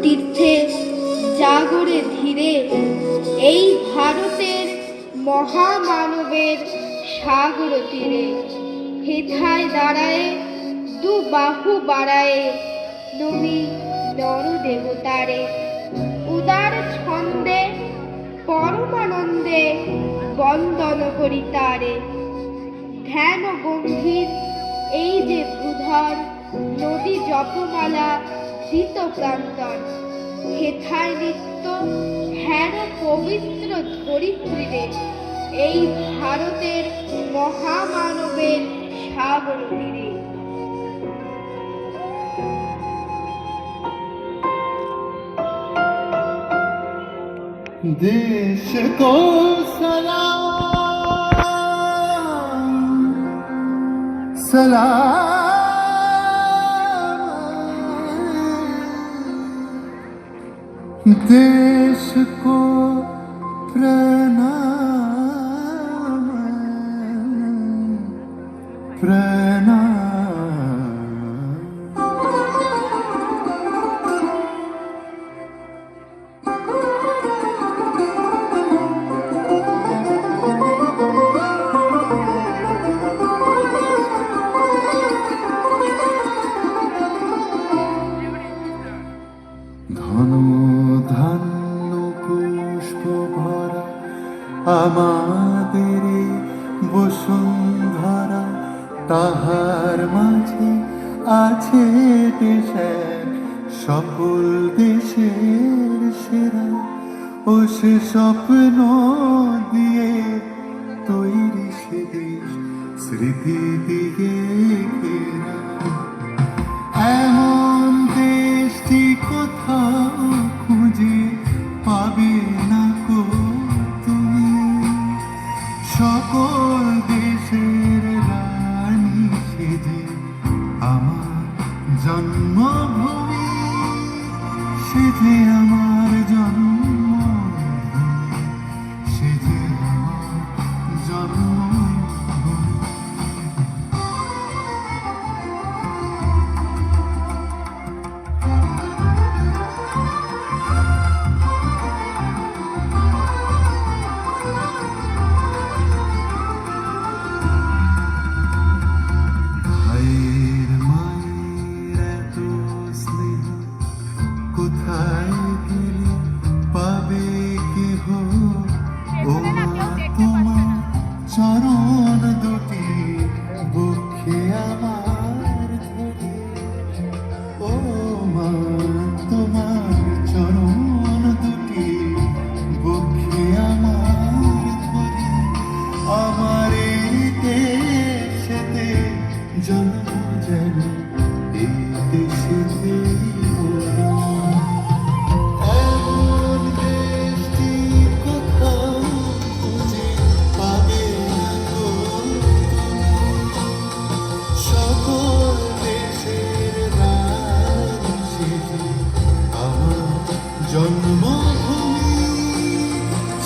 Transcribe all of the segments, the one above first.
তীর্থে জাগরে ধীরে এই ভারতের মহামানবের সাগর তীরে হেথায় দাঁড়ায় দু বাহু বাড়ায়ে নবী নর দেবতারে উদার ছন্দে পরমানন্দে বন্দন করি তারে। ধ্যান গম্ভীর এই যে ভূধর নদী জপমালা ধৃত প্রান্তন হেথায় নিত্য হেন পবিত্র ধরিত্রীরে এই ভারতের মহামানবের সাগর তীরে। देश को सलाम सलाम, देश को प्रणाम प्रणाम। ধন ধান্য পুষ্প ভরা আমাদের বসুন্ধরা, তাহার মাঝে আছে দেশ সকল দেশের সেরা, ও সে স্বপ্ন দিয়ে তৈরি সে দেশ স্মৃতি দিয়ে ঘেরা। এমন দেশটি কোথাও খুঁজে পাবে না কো তুমি, সকল দেশের রানী সেজে আমার জন্মভূমি, সেজে আমার জন্মভূমি, সেজে আমার জন্মভূমি। কোথায় গেলে পাবে কেহ ও মা তোমার চরণ দুটি বুকে আমার ধরে, ও মা তোমার চরণ দুটি বুকে আমার ধরে, আমার এই দেশেতে জন্ম যেন এই দেশেতে জন্মভূমি,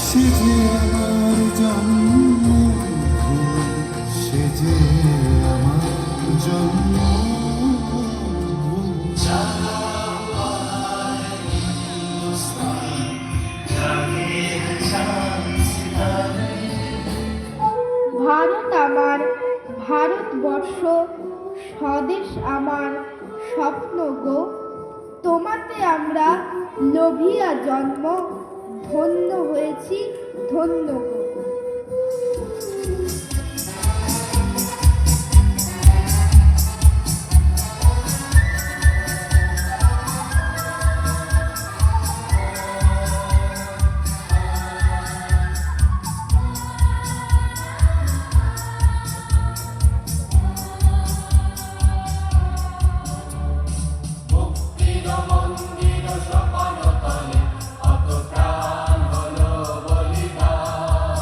সেজে আমার জন্মভূমি, সেজে আমার ভারত আমার ভারতবর্ষ স্বদেশ আমার স্বপ্ন গো, তোমাতে আমরা লোভিয়া জন্ম ধন্য হয়েছি ধন্য গো। মন্দির সপন তলে অত প্রাণ হলো বলিদান।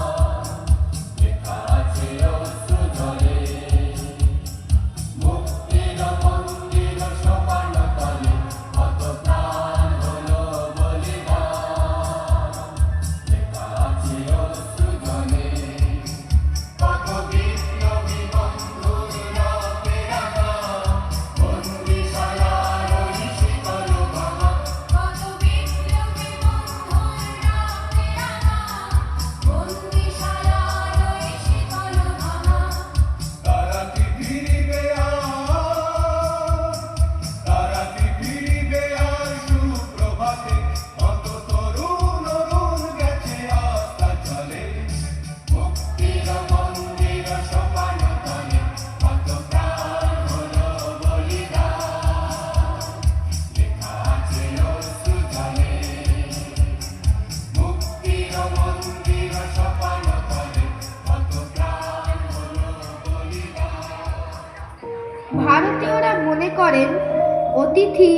অতিথি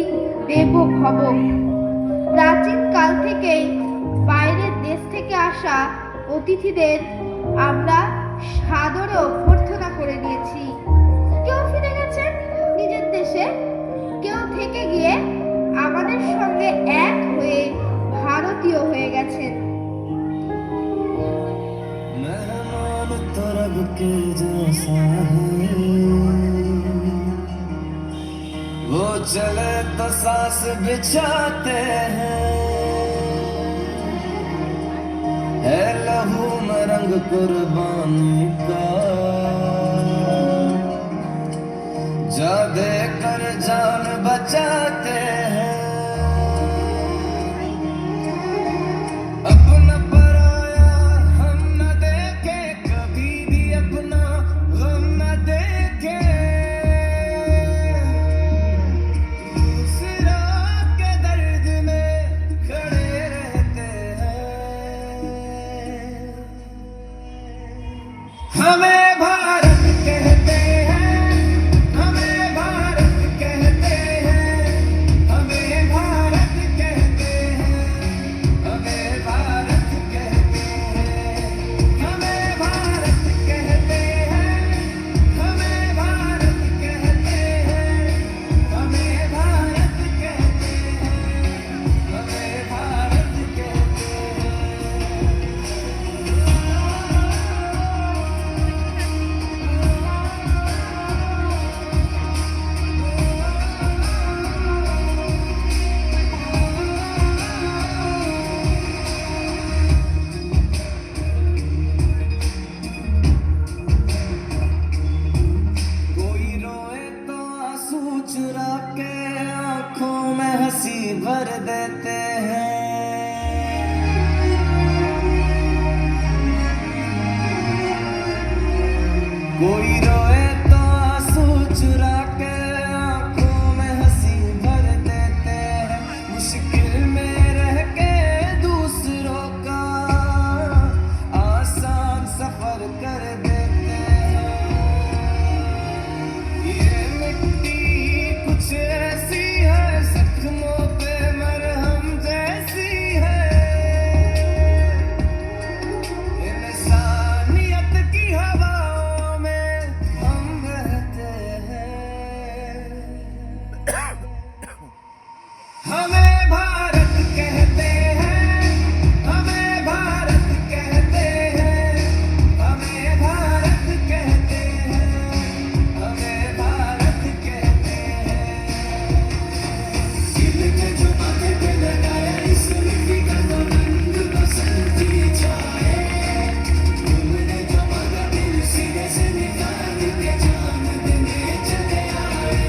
দেবো ভব। প্রাচীন কাল থেকেই বাইরের দেশ থেকে আসা অতিথিদের আমরা সাদরে অভ্যর্থনা করে নিয়েছি। কেউ ফিরে গেছেন নিজের দেশে, কেউ থেকে গিয়ে আমাদের সঙ্গে এক হয়ে ভারতীয় হয়ে গেছেন। मेहमान तो रब के जैसा है, वो चले तो सांस बिछाते हैं, है लहू में रंग कुर्बानी का, जा दे कर जान बचाते हैं। अपना पराया हम न देखे, कभी भी अपना गम न देखे, दूसरा के दर्द में खड़े रहते हैं। हमें भारत कहते हैं, हमें भारत कहते हैं, हमें भारत कहते हैं, हमें भारत कहते हैं, हमें भारत कहते हैं, हमें भारत कहते हैं, हमें भारत कहते हैं, हमें भारत कहते हैं। कोई रोए तो आंसू चुरा के आंखों में हंसी भर देते हैं। कोई रोए तो आंसू चुरा के आंखों में हंसी भर देते हैं। मुश्किल में रह के दूसरों का आसान सफर कर देते हैं। ये मिट्टी कुछ ऐसी है, जख्मों पे मरहम जैसी है, इंसानियत की हवाओं में हम रहते हैं। हमें भारत कहते हैं, हमें भारत कहते हैं, हमें भारत कहते हैं, हमें भारत कहते हैं। दिल के जो बातें पे लगाया इस मिट्टी का तो रंग बसंती छाए, तुमने जो मांगा दिल सीने से निकाल के जान देने चले आए।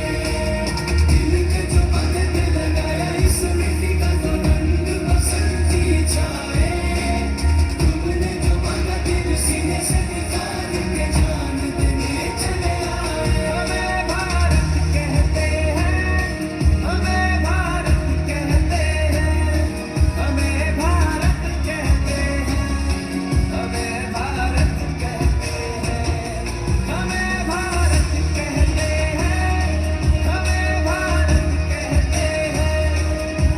दिल के जो बातें पे लगाया इस मिट्टी का तो रंग बसंती छाए, तुमने जो मांगा दिल सीने से निकाल के जान देने चले आए। हमें भारत कहते हैं, हमें भारत कहते हैं, हमें भारत कहते हैं, हमें भारत कहते हैं, हमें भारत कहते हैं, हमें भारत कहते हैं,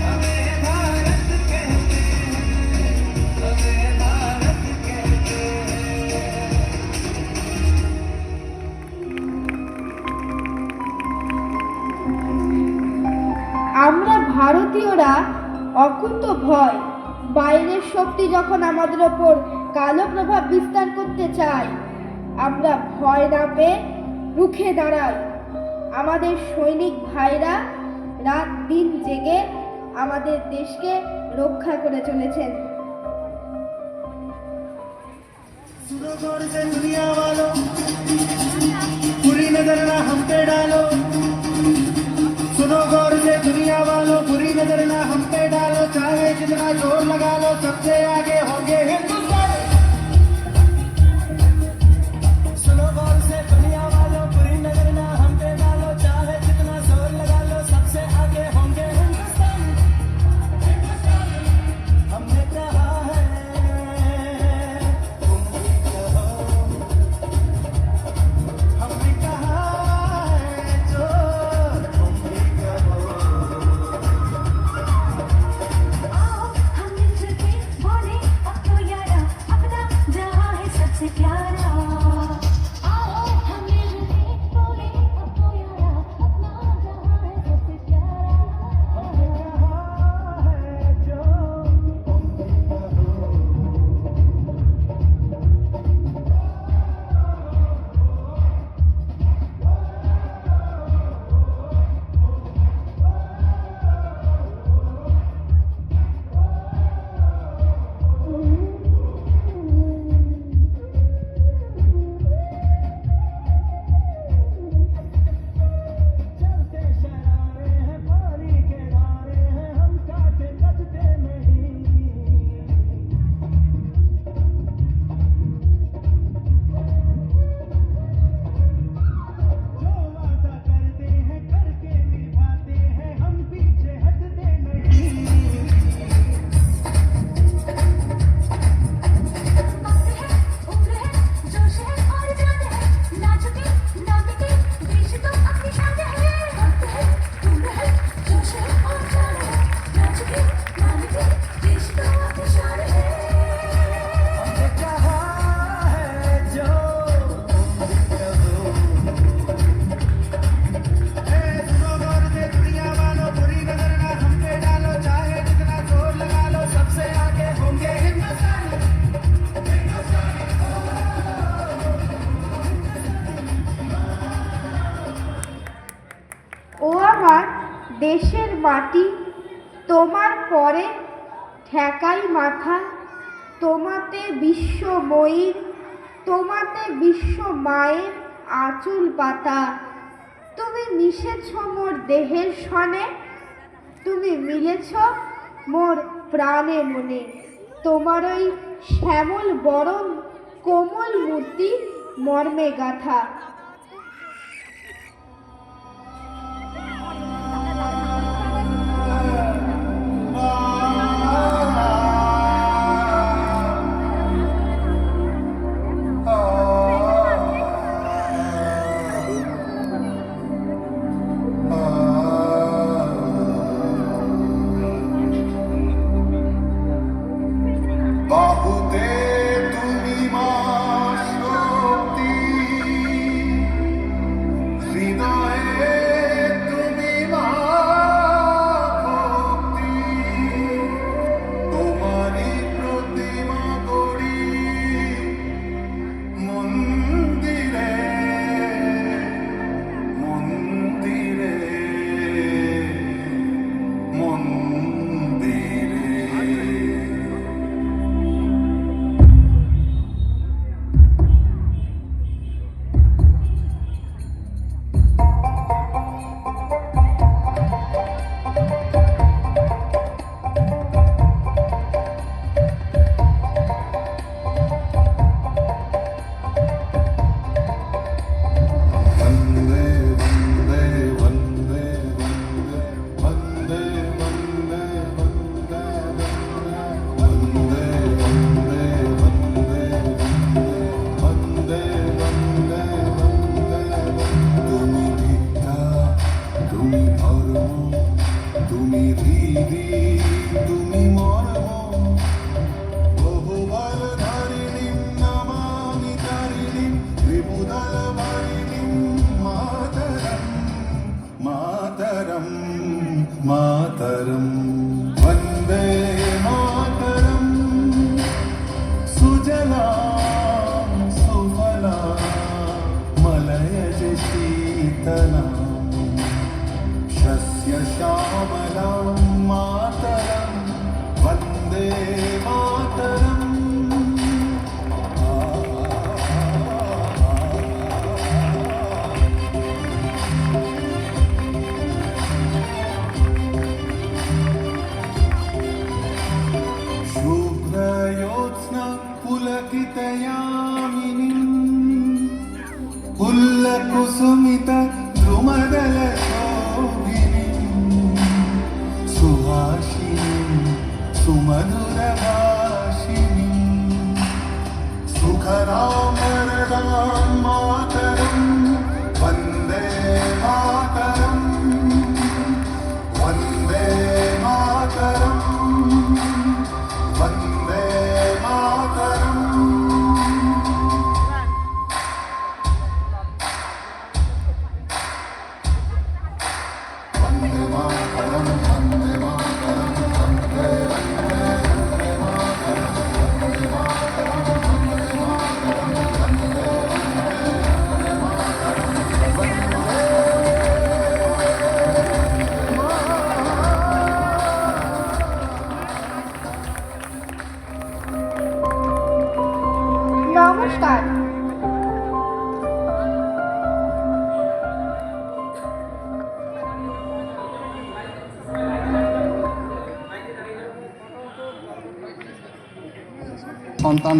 हमें भारत कहते हैं, हमें भारत कहते हैं। আমরা ভারতীয়রা অকুণ্ঠ ভয়, বাইরের শক্তি যখন আমাদের ওপর কালো প্রভাব বিস্তার করতে চায়, আমরা ভয় না পেয়ে রুখে দাঁড়াই। আমাদের সৈনিক ভাইরা রাত দিন জেগে আমাদের দেশকে রক্ষা করে চলেছেন। सुनो गौर से दुनिया वालों, बुरी नजर ना हम पे डालो। सुनो गौर से दुनिया वालों, बुरी नजर ना हम पे डालो। चाहे जितना जोर लगा लो, सबसे आगे होंगे हिंदुस्तान। सुनो गौर से दुनिया वालों, बुरी नजर ना हम पे डालो। चाहे जितना जोर लगा लो, सबसे आगे होंगे हिंदुस्तान। हमने कहा है तुम भी कहो, हमने कहा है जो तुम भी कहो। তোমার পরে ঠেকাই মাথা, তোমাতে বিশ্বময়ীর, তোমাতে বিশ্ব মায়ের আঁচল পাতা। তুমি মিশেছ মোর দেহের সনে, তুমি মিলেছ মোর প্রাণে মনে। তোমার ওই শ্যামল বরণ কোমল মূর্তি মর্মে গাথা। বাহুতে তুমি মা শক্তি, হৃদয়ে তুমি মা ভক্তি। তোমারই প্রতিমা গড়ি মন্দিরে মন্দিরে মন্দিরে। তুমি ধর্ম, তুমি হৃদি, তুমি মর্ম। বহুবল ধারিণীম নমামি তারিণীম, ত্রিভুদল ভারিণীম মাতরম মাতরম মাতরম। বন্দে মাতরম সুজলাম সুফলাম মলয়জ শীতলাম शस्य श्यामलां मातरं वन्दे मातरम्। शुभ्रयोत्स्ना पुलकितयामिनीं, पुल्लकुसुमित द्रुमदलशोभिनीं, सुहासिनीं सुमधुरभाषिणीं, सुखरां वरदां मातरं वन्दे मातरं वन्दे मातरं वन्दे मातरम्। নমস্কার। সন্তান